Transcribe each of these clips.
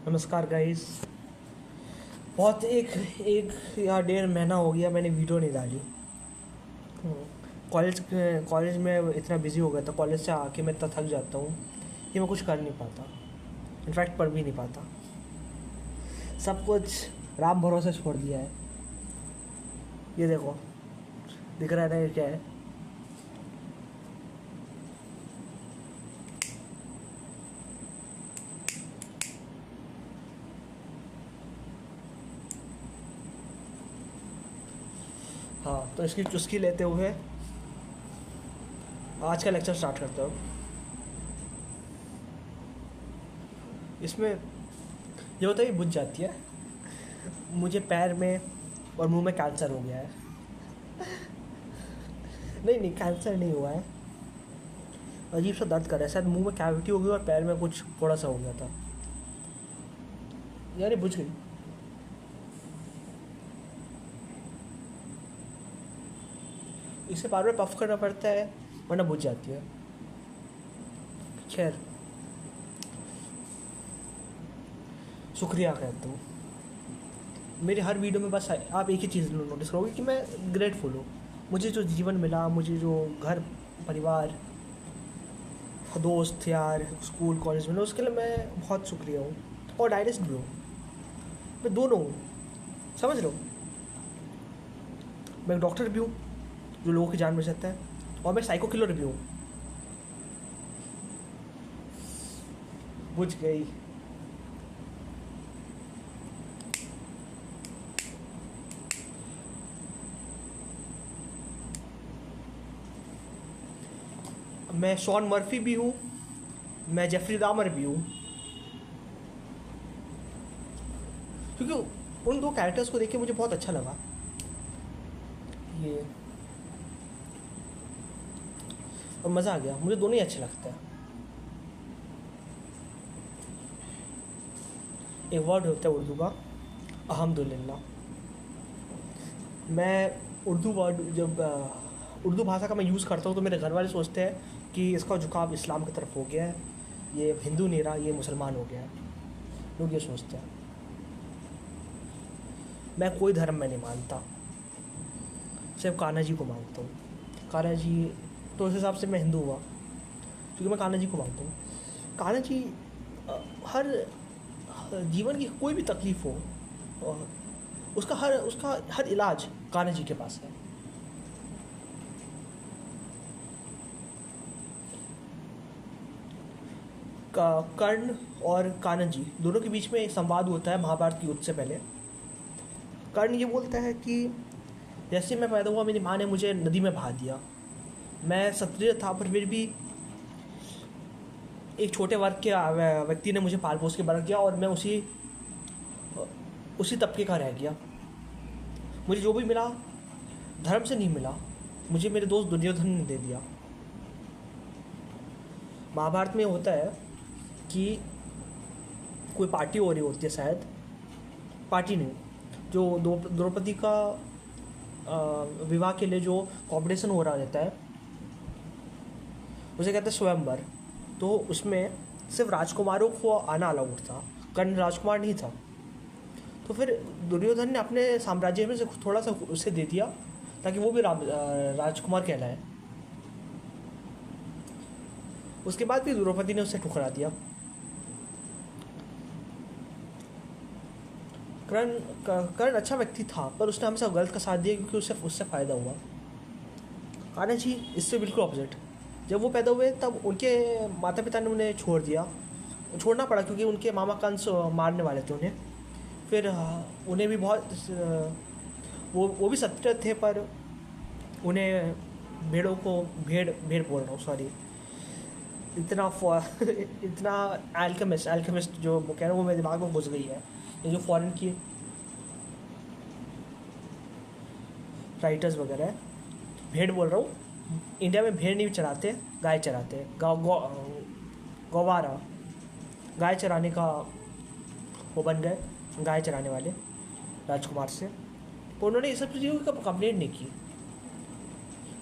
नमस्कार गाइस। बहुत एक एक या 1.5 महीना हो गया मैंने वीडियो नहीं डाली। कॉलेज कॉलेज में इतना बिजी हो गया था। कॉलेज से आके मैं इतना थक जाता हूँ कि मैं कुछ कर नहीं पाता, इनफैक्ट पढ़ भी नहीं पाता। सब कुछ राम भरोसे छोड़ दिया है। ये देखो, दिख रहा है ना ये क्या है। हाँ, तो इसकी चुस्की लेते हुए आज का लेक्चर स्टार्ट करता हूँ। इसमें ये होता है, बुझ जाती है। मुझे पैर में और मुंह में कैंसर हो गया है। नहीं, कैंसर नहीं हुआ है। अजीब सा दर्द कर रहा है, शायद मुंह में कैविटी हो गई और पैर में कुछ थोड़ा सा हो गया था। यार ये बुझ गई। इसे बार बार पफ करना पड़ता है वरना बुझ जाती है। खैर, शुक्रिया कहता हूँ। मेरे हर वीडियो में बस आप एक ही चीज़ नोटिस करोगे कि मैं ग्रेटफुल हूँ। मुझे जो जीवन मिला, मुझे जो घर परिवार दोस्त यार स्कूल कॉलेज मिला, उसके लिए मैं बहुत शुक्रिया हूँ। और डायरेक्ट भी हूँ, मैं दोनों हूँ, समझ लो। मैं एक डॉक्टर भी हूँ जो लोगों की जान बचाता है, और मैं साइको किलर भी हूँ। बुझ गई। मैं शॉन मर्फी भी हूँ, मैं जेफरी डामर भी हूँ। क्योंकि उन दो कैरेक्टर्स को देख के मुझे बहुत अच्छा लगा। ये और मज़ा आ गया। मुझे दोनों ही अच्छे लगते हैं। एक वर्ड होता है उर्दू का, अल्हम्दुलिल्लाह। मैं उर्दू वर्ड जब उर्दू भाषा का मैं यूज़ करता हूँ तो मेरे घर वाले सोचते हैं कि इसका झुकाव इस्लाम की तरफ हो गया है, ये हिंदू नहीं रहा, ये मुसलमान हो गया है। लोग ये सोचते हैं। मैं कोई धर्म में नहीं मानता, सिर्फ कान्हा जी को मानता हूँ। कान्हा जी, तो उस हिसाब से मैं हिंदू हुआ क्योंकि मैं कान्हा जी को मानता हूँ। कान्हा जी हर जीवन की कोई भी तकलीफ़ हो, उसका हर इलाज कान्हा जी के पास है। कर्ण और कान्हा जी दोनों के बीच में एक संवाद होता है महाभारत की युद्ध से पहले। कर्ण ये बोलता है कि जैसे मैं पैदा हुआ मेरी माँ ने मुझे नदी में बहा दिया। मैं क्षत्रिय था पर फिर भी एक छोटे वर्ग के व्यक्ति ने मुझे पाल पोस के बड़ा किया और मैं उसी तबके का रह गया। मुझे जो भी मिला धर्म से नहीं मिला, मुझे मेरे दोस्त दुर्योधन ने दे दिया। महाभारत में होता है कि कोई पार्टी हो रही होती है, शायद पार्टी नहीं, जो द्रौपदी का विवाह के लिए जो कॉम्पिटिशन हो रहा रहता है उसे कहते हैं स्वयंवर। तो उसमें सिर्फ राजकुमारों को आना अलाउड था, कर्ण राजकुमार नहीं था। तो फिर दुर्योधन ने अपने साम्राज्य में से थोड़ा सा उसे दे दिया ताकि वो भी राजकुमार कहलाए। उसके बाद भी द्रौपदी ने उसे ठुकरा दिया। कर्ण अच्छा व्यक्ति था पर उसने हमेशा गलत का साथ दिया क्योंकि उससे फ़ायदा हुआ। कान्हा जी इससे बिल्कुल ऑपोजिट। जब वो पैदा हुए तब उनके माता पिता ने उन्हें छोड़ना पड़ा क्योंकि उनके मामा कंस मारने वाले थे उन्हें। फिर उन्हें भी बहुत वो भी क्षत्रिय थे पर उन्हें भेड़ बोल रहा हूँ, सॉरी। इतना एल्केमिस्ट जो कह रहा हूँ वो मेरे दिमाग में घुस गई है। ये जो फॉरेन की राइटर्स वगैरह है, भेड़ बोल रहा हूँ। इंडिया में भेड़ नहीं चराते, गाय चराते। गौवारा गाय चराने का वो बन गए, गाय चराने वाले राजकुमार से। तो उन्होंने ये सब चीज़ों की कंप्लेंट नहीं की।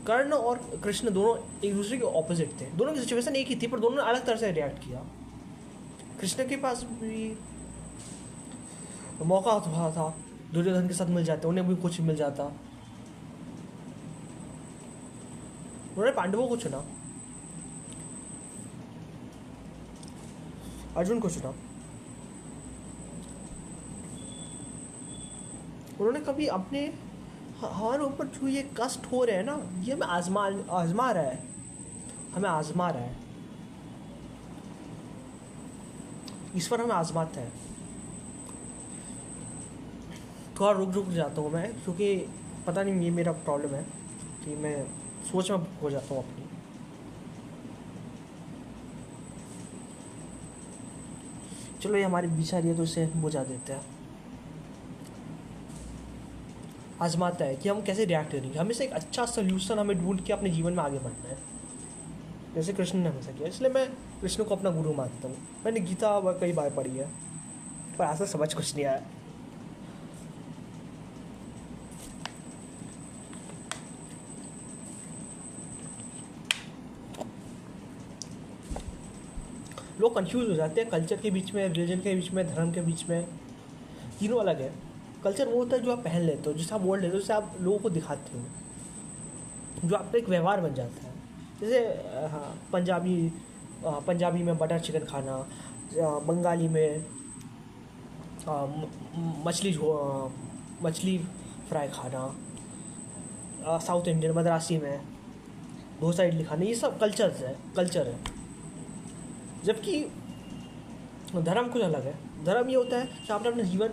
कर्ण और कृष्ण दोनों एक दूसरे के ऑपोजिट थे, दोनों की सिचुएशन एक ही थी पर दोनों ने अलग तरह से रिएक्ट किया। कृष्ण के पास भी मौका होता था दुर्योधन के साथ मिल जाते, उन्हें भी कुछ मिल जाता। उन्होंने पांडवों को चुना, अर्जुन को चुना। उन्होंने कभी अपने हमारे ऊपर जो ये कष्ट हो रहे हैं ना, ये हमें आजमा रहा है, हमें आजमा रहा है, ईश्वर हमें आजमाता है। थोड़ा रुक जाता हूँ मैं, क्योंकि पता नहीं ये मेरा प्रॉब्लम है कि मैं सोच में हो जाता हूँ अपनी। चलो ये हमारे बीच आ रही है तो इसे बुझा देते हैं। आजमाता है कि हम कैसे रिएक्ट करेंगे, हमेशा एक अच्छा सोल्यूशन हमें ढूंढ के अपने जीवन में आगे बढ़ना है, जैसे कृष्ण ने हमेशा किया। इसलिए मैं कृष्ण को अपना गुरु मानता हूँ। मैंने गीता कई बार पढ़ी है, पर ऐसा समझ कुछ नहीं आया। लोग कंफ्यूज हो जाते हैं कल्चर के बीच में, रिलीजन के बीच में, धर्म के बीच में। तीनों अलग है। कल्चर वो होता है जो आप पहन लेते हो, जिसे आप ओढ़ लेते हो, जिसे आप लोगों को दिखाते हो, जो आपका एक व्यवहार बन जाता है। जैसे हाँ, पंजाबी में बटर चिकन खाना, बंगाली में मछली फ्राई खाना, साउथ इंडियन मद्रासी में डोसा इडली खाना, ये सब कल्चर है। जबकि धर्म कुछ अलग है। धर्म ये होता है कि आपने अपना जीवन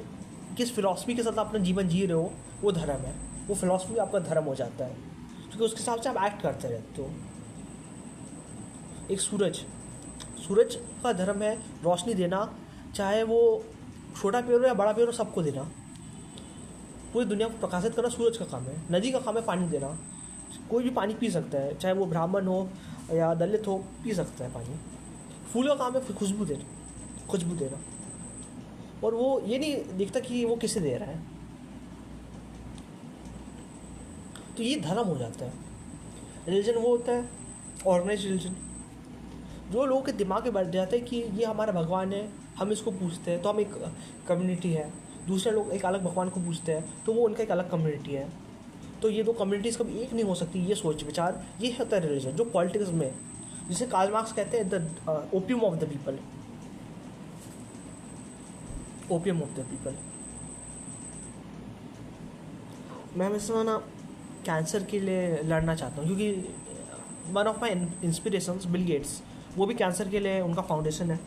किस फिलॉसफी के साथ अपना जीवन जी रहे हो, वो धर्म है। वो फिलॉसफी आपका धर्म हो जाता है, क्योंकि उसके हिसाब से आप एक्ट करते रहते हो। एक सूरज का धर्म है रोशनी देना, चाहे वो छोटा पेड़ हो या बड़ा पेड़ हो, सबको देना। पूरी दुनिया को प्रकाशित करना सूरज का काम है। नदी का काम है पानी देना। कोई भी पानी पी सकता है, चाहे वो ब्राह्मण हो या दलित हो, पी सकता है पानी। फूल का काम है खुशबू देना, और वो ये नहीं देखता कि वो किसे दे रहा है। तो ये धर्म हो जाता है। रिलीजन वो होता है ऑर्गेनाइज रिलीजन, जो लोगों के दिमाग में बैठ जाता है कि ये हमारा भगवान है, हम इसको पूजते हैं, तो हम एक कम्युनिटी है। दूसरे लोग एक अलग भगवान को पूजते हैं, तो वो उनका एक अलग कम्युनिटी है। तो ये दो कम्युनिटीज़ कभी एक नहीं हो सकती। ये सोच विचार, ये होता है रिलीजन। जो पॉलिटिक्स में, जिसे कार्ल मार्क्स कहते हैं the opium of the people, opium of the people. मैं हमेशा ना कैंसर के लिए लड़ना चाहता हूँ, क्योंकि one of my inspirations Bill Gates, वो भी कैंसर के लिए उनका फाउंडेशन है।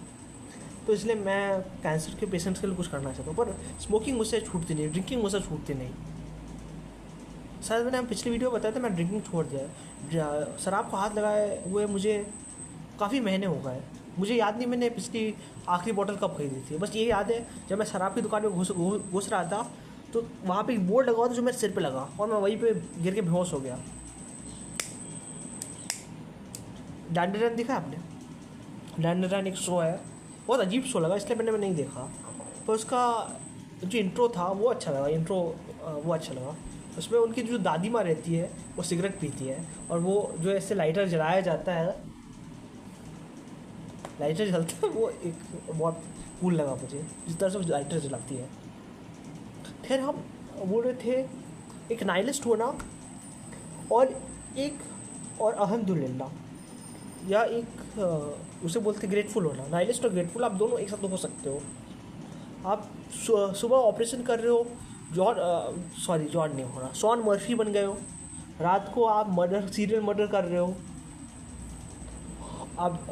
तो इसलिए मैं कैंसर के पेशेंट्स के लिए कुछ करना चाहता हूँ। पर स्मोकिंग मुझसे छूटती नहीं, ड्रिंकिंग मुझसे छूटती नहीं। शायद मैंने पिछली वीडियो बताया था, मैं ड्रिंकिंग छोड़ दिया। शराब को हाथ लगाए हुए मुझे काफ़ी महीने हो गए। मुझे याद नहीं मैंने पिछली आखिरी बोतल कब खरीदी थी। बस ये याद है जब मैं शराब की दुकान में घुस रहा था, तो वहाँ पे एक बोर्ड लगा हुआ था जो मेरे सिर पे लगा, और मैं वहीं पे गिर के बेहोश हो गया। डैंडरन देखा आपने? डैंडरन एक शो है, बहुत अजीब शो लगा, इसलिए मैंने नहीं देखा। पर उसका जो इंट्रो था वो अच्छा लगा। उसमें उनकी जो दादी माँ रहती है वो सिगरेट पीती है, और वो जो ऐसे लाइटर जलाया जाता है, लाइटर जलता है, वो एक बहुत कूल लगा मुझे, जिस तरह से लाइटर जलाती है। फिर हम बोल रहे थे एक नाइलिस्ट होना और अल्हम्दुलिल्लाह, या एक उसे बोलते ग्रेटफुल होना। नाइलिस्ट और ग्रेटफुल आप दोनों एक साथ हो सकते हो। आप सुबह ऑपरेशन कर रहे हो, जॉन नहीं हो रहा, शॉन मर्फी बन गए हो। रात को आप सीरियल मर्डर कर रहे हो, आप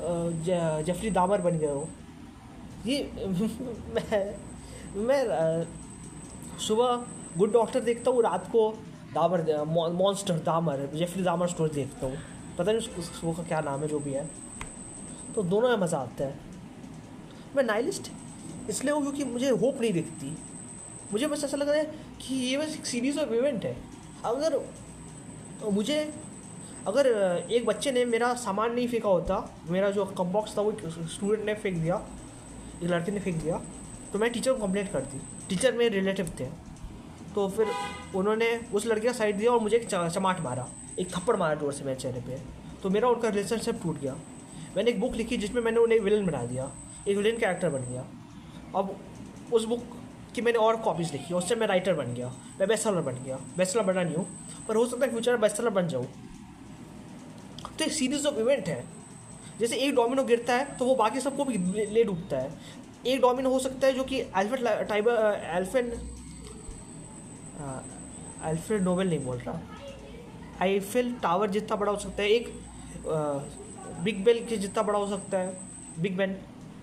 जेफरी दामर बन गए हो। ये मैं सुबह गुड डॉक्टर देखता हूँ, रात को मॉन्स्टर दामर, जेफरी दामर स्टोरी देखता हूँ। पता नहीं उस शो का क्या नाम है, जो भी है। तो दोनों में मज़ा आता है। मैं नाइलिस्ट इसलिए हूँ क्योंकि मुझे होप नहीं दिखती। मुझे बस ऐसा लग रहा है कि ये बस एक सीरीज़ ऑफ इवेंट है। अगर एक बच्चे ने मेरा सामान नहीं फेंका होता, मेरा जो कप बॉक्स था वो स्टूडेंट ने फेंक दिया, एक लड़के ने फेंक दिया, तो मैं टीचर को कंप्लेंट करती। टीचर मेरे रिलेटिव थे, तो फिर उन्होंने उस लड़के का साइड दिया और मुझे एक चमाट मारा, एक थप्पड़ मारा जोर से मेरे चेहरे पे। तो मेरा उनका रिलेशनशिप टूट गया। मैंने एक बुक लिखी जिसमें मैंने उन्हें विलन बना दिया, एक विलन कैरेक्टर बन गया। अब उस बुक कि मैंने और कॉपीज़ लिखी, उससे मैं राइटर बन गया, मैं बेस्ट सेलर बन गया। बेस्ट सेलर बना नहीं हूँ, पर हो सकता है फ्यूचर में बेस्ट सेलर बन जाऊँ। तो एक सीरीज ऑफ इवेंट है। जैसे एक डोमिनो गिरता है तो वो बाकी सबको भी ले डूबता है। एक डोमिनो हो सकता है जो कि अल्फ्रेड नोबेल नहीं बोल रहा, आईफिल टावर जितना बड़ा हो सकता है, एक बिग बेल के जितना बड़ा हो सकता है, बिग बेन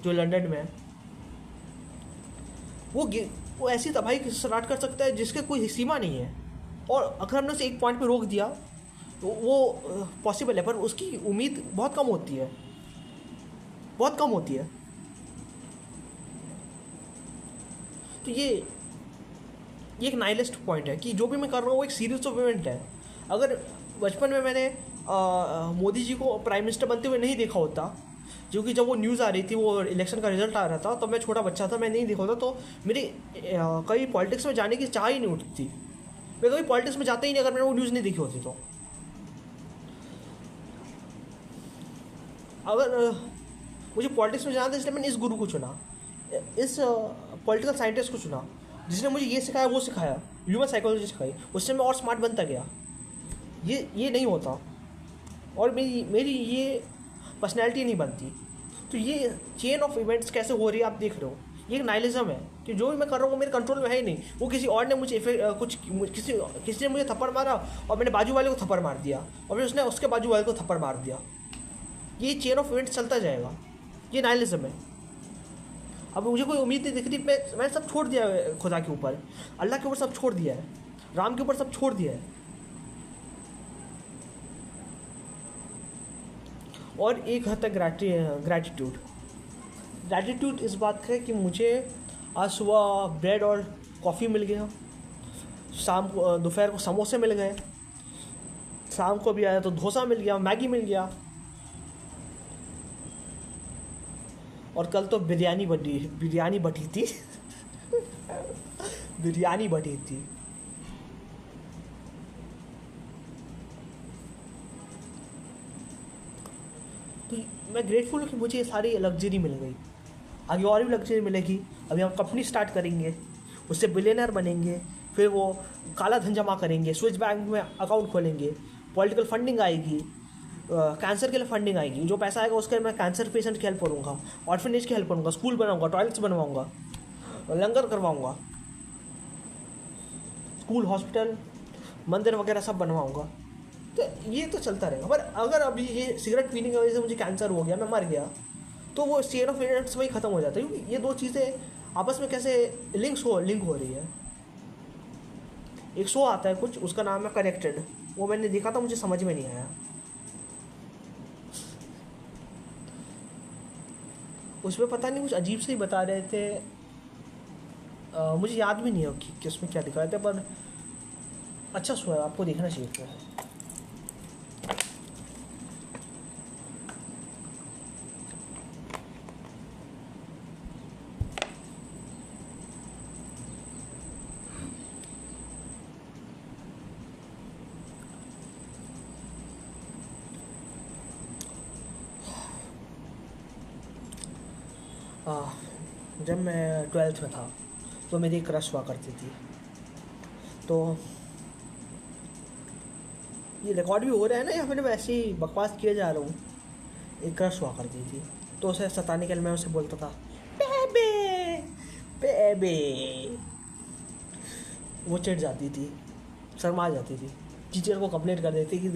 जो लंदन में है। वो ऐसी तबाही स्टार्ट कर सकता है जिसके कोई सीमा नहीं है, और अगर हमने उसे एक पॉइंट पे रोक दिया तो वो पॉसिबल है, पर उसकी उम्मीद बहुत कम होती है, बहुत कम होती है। तो ये एक नाइलिस्ट पॉइंट है कि जो भी मैं कर रहा हूँ वो एक सीरीज ऑफ इवेंट है। अगर बचपन में मैंने मोदी जी को प्राइम मिनिस्टर बनते हुए नहीं देखा होता, क्योंकि जब वो न्यूज़ आ रही थी, वो इलेक्शन का रिजल्ट आ रहा था, तो मैं छोटा बच्चा था, मैं नहीं देखा होता, तो मेरी कभी पॉलिटिक्स में जाने की चाह ही नहीं उठती। मैं कभी पॉलिटिक्स में जाता ही नहीं अगर मैंने वो न्यूज़ नहीं देखी होती। तो अगर मुझे पॉलिटिक्स में जाना था, इसलिए मैंने इस गुरु को चुना, इस पॉलिटिकल साइंटिस्ट को चुना, जिसने मुझे ये सिखाया वो सिखाया, ह्यूमन साइकोलॉजी सिखाई, उससे मैं और स्मार्ट बनता गया। ये नहीं होता और मेरी ये पर्सनैलिटी नहीं बनती। तो ये चेन ऑफ इवेंट्स कैसे हो रही है आप देख रहे हो, ये एक नाइलिज्म है कि जो भी मैं कर रहा हूँ वो मेरे कंट्रोल में है ही नहीं। वो किसी और ने मुझे किसी ने मुझे थप्पड़ मारा और मैंने बाजू वाले को थप्पड़ मार दिया, और फिर उसने उसके बाजू वाले को थप्पड़ मार दिया। ये चेन ऑफ इवेंट्स चलता जाएगा, ये नाइलिज्म है। अब मुझे कोई उम्मीद नहीं दिख रही, मैंने सब छोड़ दिया है, खुदा के ऊपर, अल्लाह के ऊपर सब छोड़ दिया है, राम के ऊपर सब छोड़ दिया है। और एक हद तक ग्रैटिट्यूड इस बात का है कि मुझे आज सुबह ब्रेड और कॉफ़ी मिल गया, शाम को दोपहर को समोसे मिल गए, शाम को भी आया तो डोसा मिल गया, मैगी मिल गया, और कल तो बिरयानी बटी थी बिरयानी बटी थी। तो मैं ग्रेटफुल हूँ कि मुझे ये सारी लग्जरी मिल गई। आगे और भी लग्जरी मिलेगी। अभी हम कंपनी स्टार्ट करेंगे, उससे बिलियनर बनेंगे, फिर वो काला धन जमा करेंगे, स्विस बैंक में अकाउंट खोलेंगे, पॉलिटिकल फंडिंग आएगी, कैंसर के लिए फंडिंग आएगी, जो पैसा आएगा उसके मैं कैंसर पेशेंट की हेल्प करूँगा, ऑर्फनेज की हेल्प करूँगा, स्कूल बनाऊँगा, टॉयलेट्स बनवाऊँगा, लंगर करवाऊँगा, स्कूल, हॉस्पिटल, मंदिर वगैरह सब बनवाऊँगा। तो ये तो चलता रहेगा। पर अगर अभी ये सिगरेट पीने की वजह से मुझे कैंसर हो गया, मैं मर गया, तो वो चेन ऑफ इवेंट्स वही ख़त्म हो जाता है, क्योंकि ये दो चीज़ें आपस में कैसे लिंक हो रही है। एक शो आता है कुछ, उसका नाम है कनेक्टेड, वो मैंने देखा था, मुझे समझ में नहीं आया। उसमें पता नहीं कुछ अजीब से ही बता रहे थे, मुझे याद भी नहीं है कि उसमें क्या दिखा रहे थे, पर अच्छा शो है, आपको देखना चाहिए। जब मैं 12th में था तो मेरी एक क्रश हुआ करती थी। तो ये रिकॉर्ड भी हो रहा है ना, या फिर मैं ऐसे ही बकवास किए जा रहा हूँ। एक क्रश हुआ करती थी, तो उसे सताने के लिए मैं उसे बोलता था बेबे बेबे। वो चिढ़ जाती थी, शर्मा जाती थी, टीचर को कंप्लेंट कर देती कि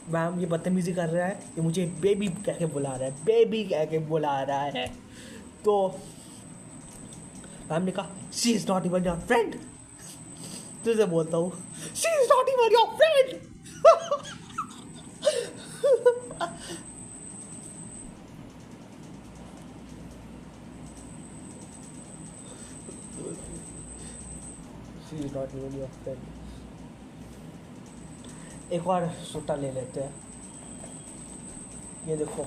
मैम ये बदतमीज़ी कर रहा है, ये मुझे बेबी कह के बुला रहा है, बेबी कह के बुला रहा है। तो मैम ने कहा she is not even your friend. तुझे बोलता हूँ she is not even your friend. She is not even your friend. एक और सूटा ले लेते हैं, ये देखो,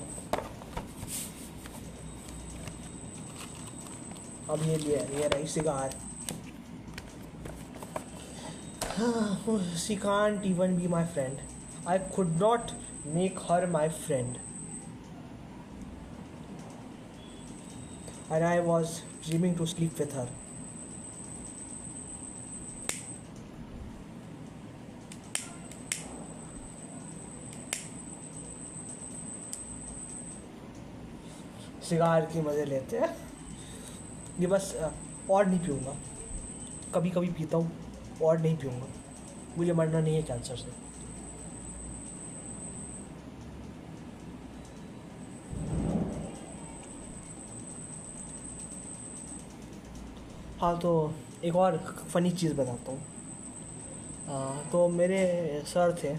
अब ये लिया, ये रही cigar. She can't even be my friend. I could not make her my friend. And I was dreaming to sleep with her. Cigar के मज़े लेते हैं। ये बस और नहीं पीऊँगा, कभी कभी पीता हूँ, और नहीं पीऊँगा, मुझे मरना नहीं है कैंसर से। हाँ, तो एक और फ़नी चीज़ बताता हूँ। तो मेरे सर थे,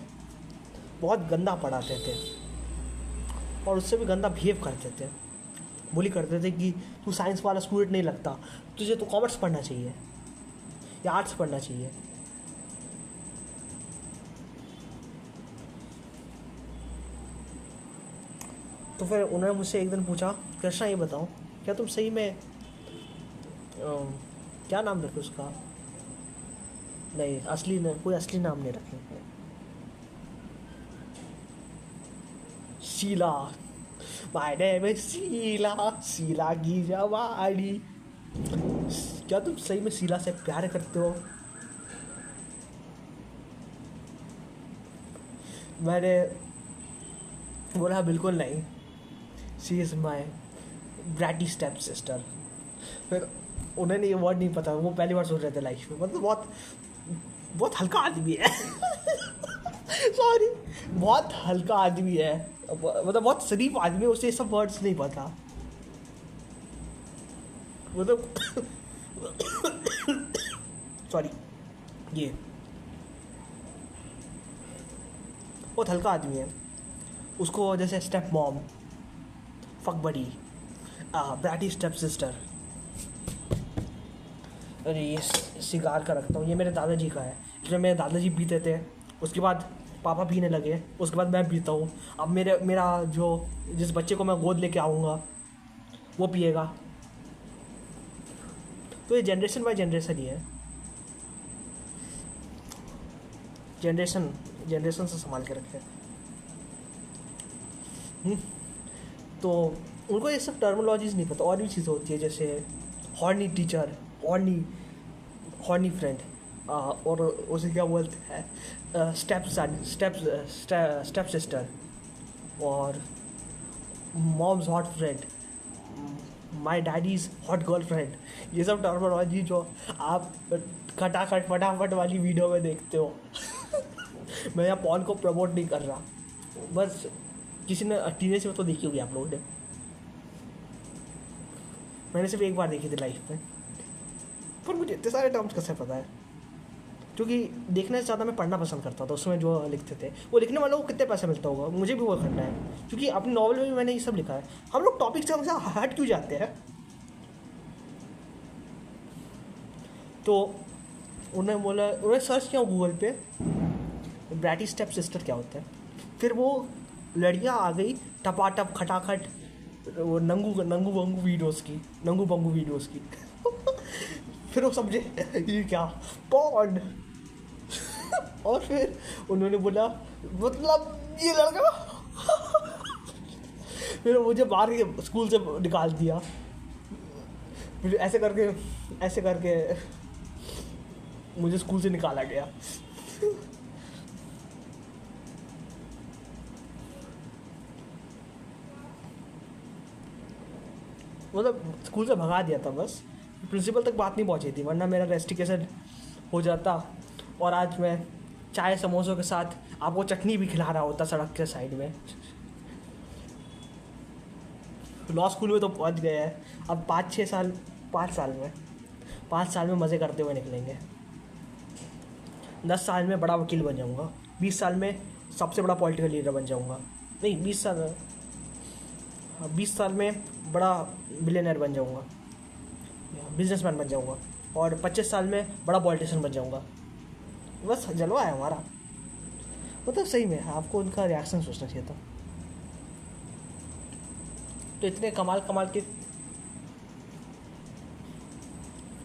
बहुत गंदा पढ़ाते थे और उससे भी गंदा बिहेव करते थे। bully करते थे कि तू साइंस वाला स्टूडेंट नहीं लगता, तुझे तो कॉमर्स पढ़ना चाहिए या आर्ट्स पढ़ना चाहिए। तो फिर उन्होंने मुझसे एक दिन पूछा, कृष्णा ये बताओ, क्या तुम सही में क्या नाम रखे उसका, नहीं असली नहीं, कोई असली नाम नहीं रखे, Sheila, my name is Sheila, Sheila की जवानी, क्या तुम सही में शीला से प्यार करते हो? मैंने बोला बिल्कुल नहीं, she is my bratty step sister. फिर उन्हें ये वर्ड नहीं पता, वो पहली बार सोच रहे थे लाइफ में, मतलब बहुत बहुत हल्का आदमी है। सॉरी, बहुत हल्का आदमी है, मतलब बहुत शरीफ आदमी है, उसे ये सब वर्ड्स नहीं पता, मतलब सॉरी, ये बहुत हल्का आदमी है। उसको जैसे स्टेप मॉम, फक बडी, ब्रैटी स्टेप सिस्टर। अरे ये सिगार का रखता हूँ, ये मेरे दादाजी का है, इसलिए मेरे दादाजी पीते थे, उसके बाद पापा पीने लगे, उसके बाद मैं पीता हूँ, अब मेरा जो जिस बच्चे को मैं गोद लेके आऊँगा वो पिएगा। तो ये जनरेशन बाय जनरेशन ही है, जनरेशन से संभाल के रखे। तो उनको ये सब टर्मिनोलॉजीज नहीं पता, और भी चीज़ें होती है जैसे हॉर्नी टीचर, हॉर्नी फ्रेंड, और उसे क्या बोलते हैं, स्टेप सन, स्टेप सिस्टर, और मॉम्स हॉट फ्रेंड, माई डैडीज हॉट गर्ल फ्रेंड। ये सब टर्मिनोलॉजी जो आप खटाखट फटाफट वाली वीडियो में देखते हो। मैं यहाँ पॉन को प्रमोट नहीं कर रहा, बस किसी ने टीनेज में तो देखी होगी आप लोगों ने, मैंने सिर्फ एक बार देखी थी लाइफ में, पर मुझे इतने सारे टर्म्स कैसे पता है, क्योंकि देखने से ज़्यादा मैं पढ़ना पसंद करता था। उसमें जो लिखते थे वो लिखने वालों को कितने पैसे मिलता होगा, मुझे भी वो करना है, क्योंकि अपने नॉवल में भी मैंने ये सब लिखा है। हम लोग टॉपिक से हमेशा हट क्यों जाते हैं? तो उन्होंने बोला, उन्होंने सर्च किया गूगल पे ब्रैटी स्टेप सिस्टर क्या होता है, फिर वो लड़कियाँ आ गई टपाटप खटाखट, वो नंगू नंगू बंगू वीडियोज़ की। फिर वो समझे ये क्या पॉड। और फिर उन्होंने बोला मतलब ये लड़का। फिर मुझे बाहर के स्कूल से निकाल दिया, फिर ऐसे करके मुझे स्कूल से निकाला गया। मतलब स्कूल से भगा दिया था बस, प्रिंसिपल तक बात नहीं पहुंची थी, वरना मेरा रेस्टिकेशन हो जाता और आज मैं चाय समोसों के साथ आपको चटनी भी खिला रहा होता सड़क के साइड में। लॉ स्कूल में तो पहुंच गए हैं, अब 5 साल में मज़े करते हुए निकलेंगे। 10 साल में बड़ा वकील बन जाऊंगा, 20 साल में सबसे बड़ा पॉलिटिकल लीडर बन जाऊंगा, नहीं 20 साल में बड़ा बिलियनर बन जाऊंगा, बिजनेसमैन बन जाऊंगा, और 25 साल में बड़ा पॉलिटिशियन बन जाऊंगा। बस जलवा है हमारा, मतलब सही में आपको उनका रिएक्शन सोचना चाहिए था। तो इतने कमाल के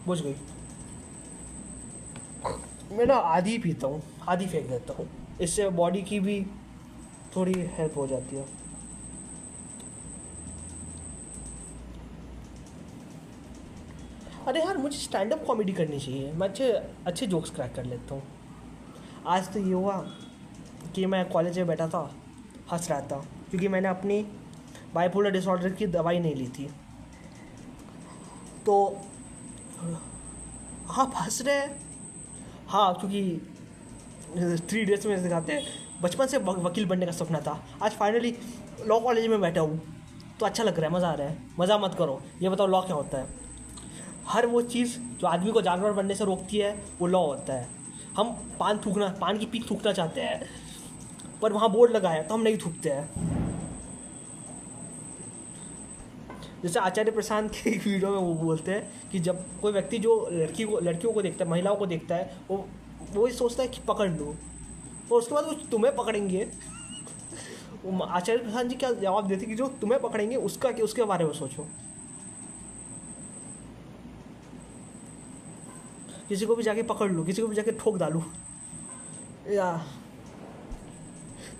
बुझ गई। मैं ना आधी पीता हूँ, आधी फेंक देता हूँ, इससे बॉडी की भी थोड़ी हेल्प हो जाती है। अरे यार, मुझे स्टैंड अप कॉमेडी करनी चाहिए, मैं अच्छे जोक्स क्रैक कर लेता हूँ। आज तो ये हुआ कि मैं कॉलेज में बैठा था, हंस रहा था, क्योंकि मैंने अपनी बाइपोलर डिसऑर्डर की दवाई नहीं ली थी। तो हाँ फंस रहे हैं। हाँ क्योंकि 3 इडियट्स में दिखाते हैं बचपन से वकील बनने का सपना था, आज फाइनली लॉ कॉलेज में बैठा हूँ तो अच्छा लग रहा है, मज़ा आ रहा है। मज़ा मत करो, ये बताओ लॉ क्या होता है। हर वो चीज़ जो आदमी को जानवर बनने से रोकती है वो लॉ होता है। हम पान की पीक थूकना चाहते हैं पर वहाँ बोर्ड लगा है तो हम नहीं थूकते हैं। जैसे आचार्य प्रशांत के एक वीडियो में वो बोलते हैं कि जब कोई व्यक्ति जो लड़कियों को देखता है, महिलाओं को देखता है, वो ही सोचता है कि पकड़ लो, और उसके बाद वो तुम्हें पकड़ेंगे। वो आचार्य प्रशांत जी क्या जवाब देते कि जो तुम्हें पकड़ेंगे उसके बारे में सोचो। किसी को भी जाके पकड़ लो, किसी को भी जाके ठोक डालो या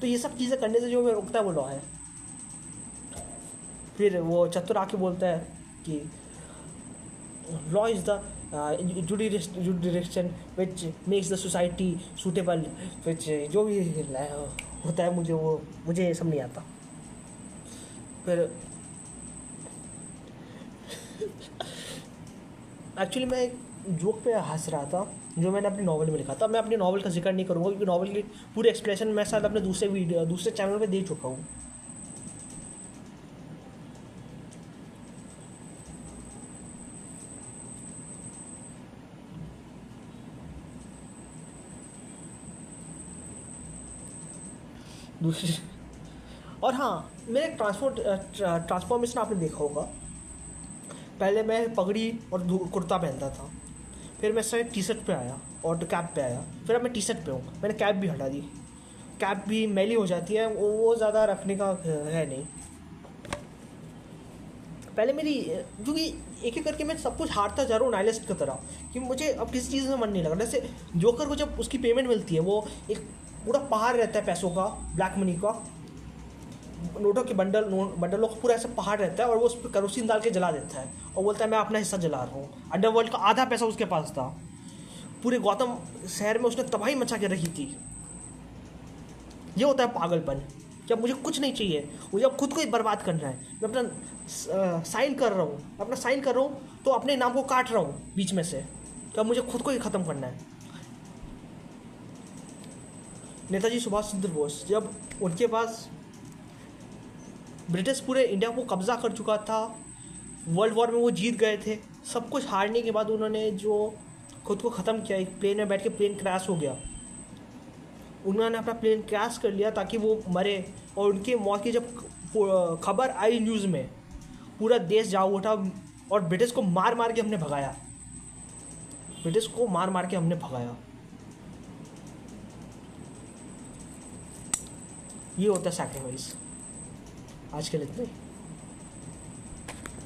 तो ये सब चीज़ें करने से जो हमें रोकता है वो लॉ है। फिर वो चतुर आके बोलता है कि law is the jurisdiction which makes the society suitable, which जो भी होता है मुझे ये सब नहीं आता। फिर एक्चुअली मैं एक जोक पे हंस रहा था जो मैंने अपनी नॉवल में लिखा था। मैं अपनी नॉवल का जिक्र नहीं करूँगा क्योंकि नॉवल की पूरी एक्सप्लेनेशन मैं शायद अपने दूसरे चैनल पे दे चुका हूँ। दूसरी और हाँ, मेरे ट्रांसफॉर्मेशन आपने देखा होगा। पहले मैं पगड़ी और कुर्ता पहनता था, फिर मैं साइड टी शर्ट पे आया और कैप पे आया, फिर अब मैं टी शर्ट पे हूँ। मैंने कैप भी हटा दी। कैप भी मैली हो जाती है, वो ज़्यादा रखने का है नहीं। पहले मेरी क्योंकि एक एक करके मैं सब कुछ हारता जा रहा हूँ नाइलिस्ट की तरह कि मुझे अब किसी चीज़ में मन नहीं लग रहा। जैसे जोकर को जब उसकी पेमेंट मिलती है वो एक पूरा पहाड़ रहता है पैसों का, ब्लैक मनी का, नोटों के बंडलों का पूरा ऐसा पहाड़ रहता है और वो उस पर करोसिन डाल के जला देता है और बोलता है मैं अपना हिस्सा जला रहा हूँ। अंडरवर्ल्ड का आधा पैसा उसके पास था। पूरे गौतम शहर में उसने तबाही मचा के रखी थी। ये होता है पागलपन। जब मुझे कुछ नहीं चाहिए, मुझे अब खुद को ही बर्बाद करना है, मैं अपना साइन कर रहा हूँ तो अपने नाम को काट रहा हूँ बीच में से, तो अब मुझे खुद को ही ख़त्म करना है। नेताजी सुभाष चंद्र बोस, जब उनके पास ब्रिटिश पूरे इंडिया को कब्जा कर चुका था, वर्ल्ड वॉर में वो जीत गए थे, सब कुछ हारने के बाद उन्होंने जो खुद को ख़त्म किया, एक प्लेन में बैठ के प्लेन क्रैश हो गया, उन्होंने अपना प्लेन क्रैश कर लिया ताकि वो मरे। और उनकी मौत की जब खबर आई न्यूज़ में, पूरा देश जाग उठा और ब्रिटिश को मार मार के हमने भगाया। ये होता है सैक्रिफाइस। आज के लिए इतना ही।